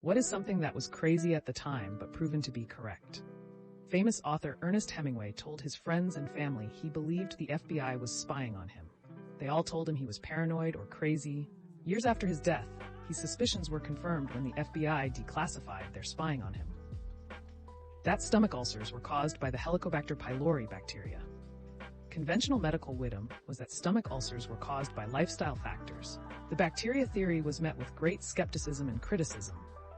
What is something that was crazy at the time but proven to be correct? Famous author Ernest Hemingway told his friends and family he believed the FBI was spying on him. They all told him he was paranoid or crazy. Years after his death, his suspicions were confirmed when the FBI declassified their spying on him. That stomach ulcers were caused by the Helicobacter pylori bacteria. Conventional medical wisdom was that stomach ulcers were caused by lifestyle factors. The bacteria theory was met with great skepticism and criticism.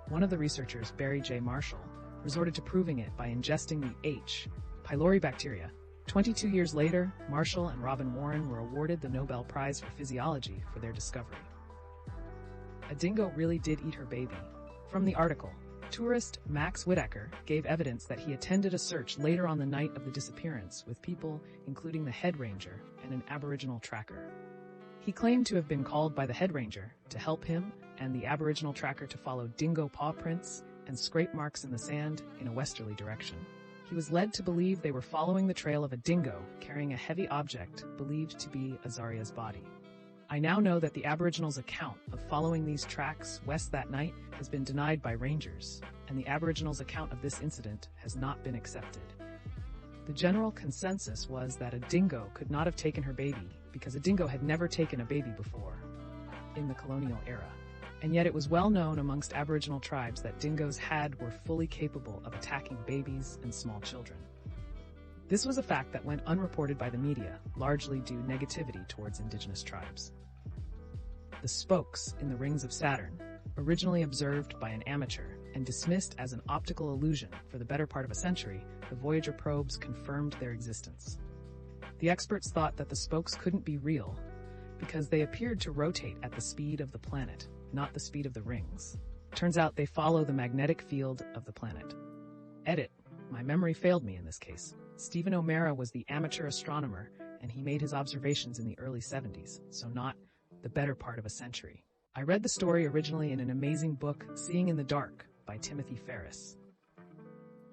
One of the researchers, Barry J. Marshall, resorted to proving it by ingesting the H. pylori bacteria. 22 years later, Marshall and Robin Warren were awarded the Nobel Prize for Physiology for their discovery. A dingo really did eat her baby. From the article, tourist Max Whitaker gave evidence that he attended a search later on the night of the disappearance with people, including the head ranger and an Aboriginal tracker. He claimed to have been called by the head ranger to help him and the Aboriginal tracker to follow dingo paw prints and scrape marks in the sand in a westerly direction. He was led to believe they were following the trail of a dingo carrying a heavy object believed to be Azaria's body. I now know that the Aboriginals' account of following these tracks west that night has been denied by rangers, and the Aboriginals' account of this incident has not been accepted. The general consensus was that a dingo could not have taken her baby because a dingo had never taken a baby before in the colonial era. And yet it was well known amongst Aboriginal tribes that dingoes were fully capable of attacking babies and small children. This was a fact that went unreported by the media, largely due negativity towards indigenous tribes. The spokes in the rings of Saturn, originally observed by an amateur and dismissed as an optical illusion for the better part of a century, the Voyager probes confirmed their existence. The experts thought that the spokes couldn't be real because they appeared to rotate at the speed of the planet, not the speed of the rings. Turns out they follow the magnetic field of the planet. Edit. My memory failed me in this case. Stephen O'Mara was the amateur astronomer, and he made his observations in the early 70s, so not the better part of a century. I read the story originally in an amazing book, Seeing in the Dark, by Timothy Ferris.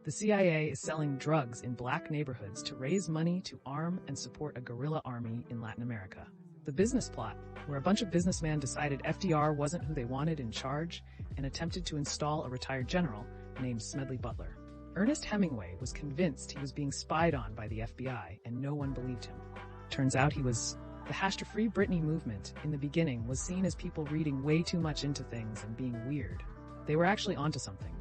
The CIA is selling drugs in black neighborhoods to raise money to arm and support a guerrilla army in Latin America. The business plot, where a bunch of businessmen decided FDR wasn't who they wanted in charge and attempted to install a retired general named Smedley Butler. Ernest Hemingway was convinced he was being spied on by the FBI, and no one believed him. Turns out he was. The #Free Britney movement, in the beginning, was seen as people reading way too much into things and being weird. They were actually onto something.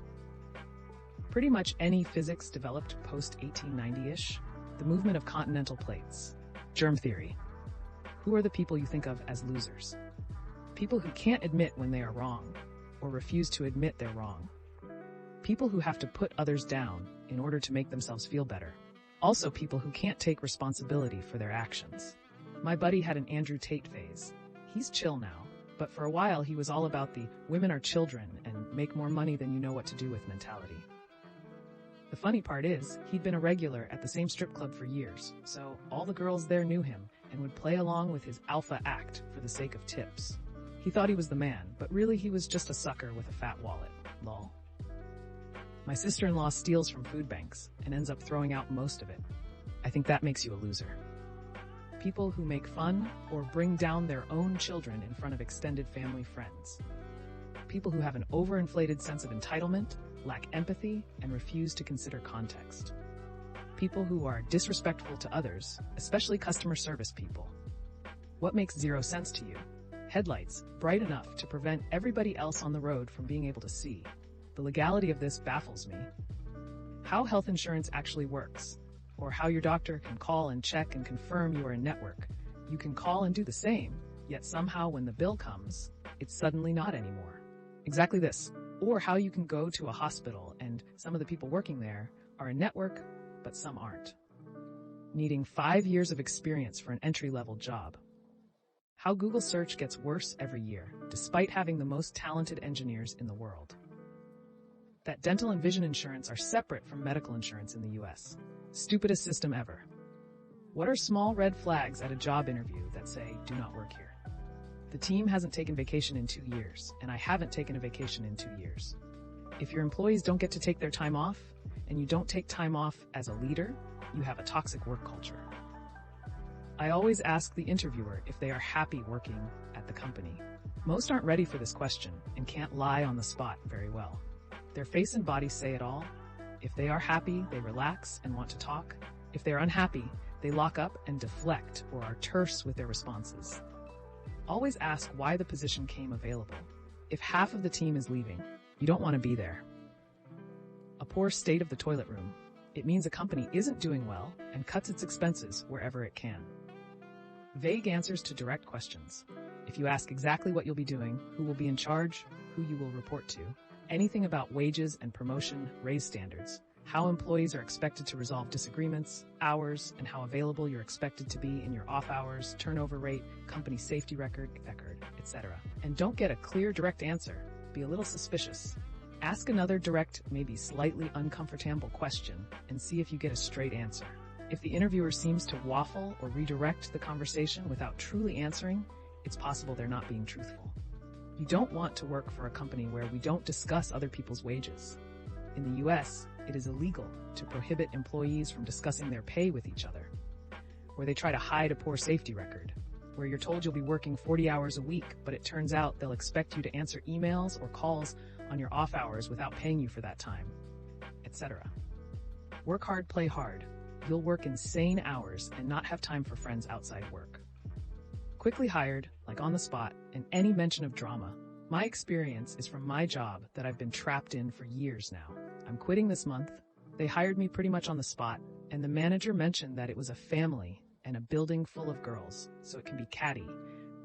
Pretty much any physics developed post-1890-ish. The movement of continental plates. Germ theory. Who are the people you think of as losers? People who can't admit when they are wrong, or refuse to admit they're wrong. People who have to put others down in order to make themselves feel better. Also people who can't take responsibility for their actions. My buddy had an Andrew Tate phase. He's chill now, but for a while he was all about the women are children and make more money than you know what to do with mentality. The funny part is, he'd been a regular at the same strip club for years, so all the girls there knew him and would play along with his alpha act for the sake of tips. He thought he was the man, but really he was just a sucker with a fat wallet. Lol. My sister-in-law steals from food banks and ends up throwing out most of it. I think that makes you a loser. People who make fun or bring down their own children in front of extended family friends. People who have an overinflated sense of entitlement, lack empathy, and refuse to consider context. People who are disrespectful to others, especially customer service people. What makes zero sense to you? Headlights, bright enough to prevent everybody else on the road from being able to see. The legality of this baffles me. How health insurance actually works, or how your doctor can call and check and confirm you are in network. You can call and do the same, yet somehow when the bill comes, it's suddenly not anymore. Exactly this. Or how you can go to a hospital and some of the people working there are in network, but some aren't. Needing 5 years of experience for an entry-level job. How Google search gets worse every year, despite having the most talented engineers in the world. That dental and vision insurance are separate from medical insurance in the US. Stupidest system ever. What are small red flags at a job interview that say, do not work here? The team hasn't taken vacation in 2 years, and I haven't taken a vacation in 2 years. If your employees don't get to take their time off, and you don't take time off as a leader, you have a toxic work culture. I always ask the interviewer if they are happy working at the company. Most aren't ready for this question and can't lie on the spot very well. Their face and body say it all. If they are happy, they relax and want to talk. If they are unhappy, they lock up and deflect or are terse with their responses. Always ask why the position came available. If half of the team is leaving, you don't want to be there. A poor state of the toilet room. It means a company isn't doing well and cuts its expenses wherever it can. Vague answers to direct questions. If you ask exactly what you'll be doing, who will be in charge, who you will report to, anything about wages and promotion, raise standards, how employees are expected to resolve disagreements, hours, and how available you're expected to be in your off hours, turnover rate, company safety record, etc. And don't get a clear, direct answer. Be a little suspicious. Ask another direct, maybe slightly uncomfortable question and see if you get a straight answer. If the interviewer seems to waffle or redirect the conversation without truly answering, it's possible they're not being truthful. You don't want to work for a company where we don't discuss other people's wages. In the US, it is illegal to prohibit employees from discussing their pay with each other, where they try to hide a poor safety record, where you're told you'll be working 40 hours a week, but it turns out they'll expect you to answer emails or calls on your off hours without paying you for that time, etc. Work hard, play hard. You'll work insane hours and not have time for friends outside work. Quickly hired, like on the spot, and any mention of drama. My experience is from my job that I've been trapped in for years now. I'm quitting this month. They hired me pretty much on the spot, and the manager mentioned that it was a family and a building full of girls, so it can be catty,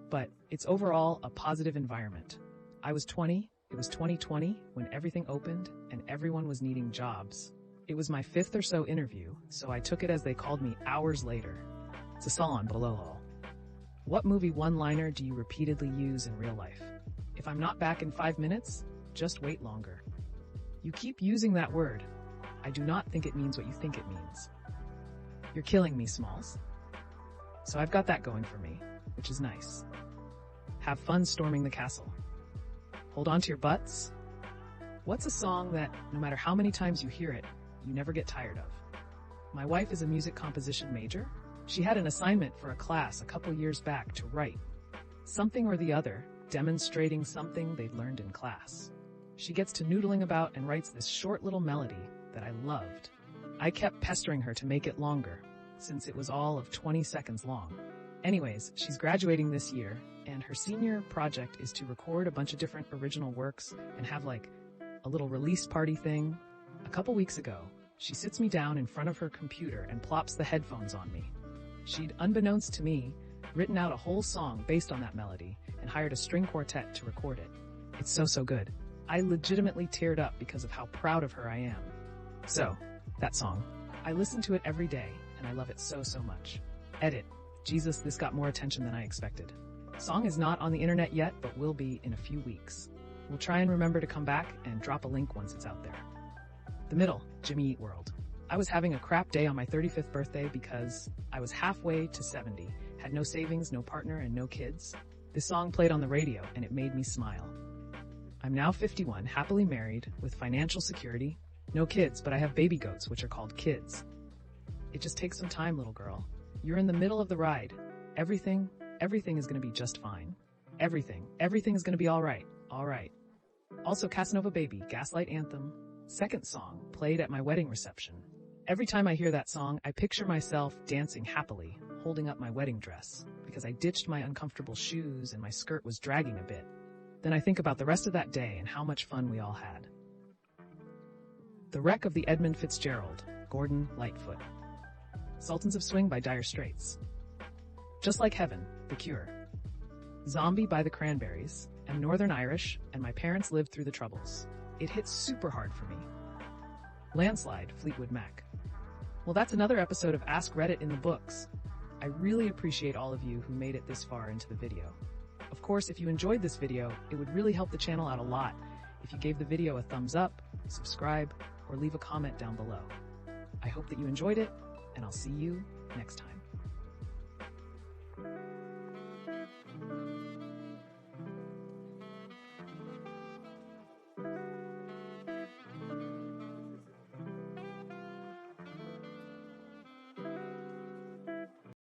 but it's overall a positive environment. I was 20, it was 2020 when everything opened and everyone was needing jobs. It was my 5th or so interview, so I took it as they called me hours later. It's a salon below. What movie one-liner do you repeatedly use in real life? If I'm not back in 5 minutes, just wait longer. You keep using that word. I do not think it means what you think it means. You're killing me, Smalls. So I've got that going for me, which is nice. Have fun storming the castle. Hold on to your butts. What's a song that, no matter how many times you hear it, you never get tired of? My wife is a music composition major. She had an assignment for a class a couple years back to write something or the other, demonstrating something they'd learned in class. She gets to noodling about and writes this short little melody that I loved. I kept pestering her to make it longer, since it was all of 20 seconds long. Anyways, she's graduating this year, and her senior project is to record a bunch of different original works and have like a little release party thing. A couple weeks ago, she sits me down in front of her computer and plops the headphones on me. She'd, unbeknownst to me, written out a whole song based on that melody and hired a string quartet to record it. It's so good. I legitimately teared up because of how proud of her I am. So, that song. I listen to it every day, and I love it so much. Edit. Jesus, this got more attention than I expected. Song is not on the internet yet, but will be in a few weeks. We'll try and remember to come back and drop a link once it's out there. The middle, Jimmy Eat World. I was having a crap day on my 35th birthday because I was halfway to 70, had no savings, no partner, and no kids. This song played on the radio, and it made me smile. I'm now 51, happily married, with financial security, no kids, but I have baby goats, which are called kids. It just takes some time, little girl. You're in the middle of the ride. Everything is gonna be just fine. Everything is gonna be all right. Also, Casanova Baby, Gaslight Anthem, second song, played at my wedding reception. Every time I hear that song, I picture myself dancing happily, holding up my wedding dress, because I ditched my uncomfortable shoes and my skirt was dragging a bit. Then I think about the rest of that day and how much fun we all had. The Wreck of the Edmund Fitzgerald, Gordon Lightfoot. Sultans of Swing by Dire Straits. Just Like Heaven, The Cure. Zombie by the Cranberries. I'm Northern Irish, and my parents lived through the Troubles. It hit super hard for me. Landslide, Fleetwood Mac. Well, that's another episode of Ask Reddit in the books. I really appreciate all of you who made it this far into the video. Of course, if you enjoyed this video, it would really help the channel out a lot if you gave the video a thumbs up, subscribe, or leave a comment down below. I hope that you enjoyed it, and I'll see you next time.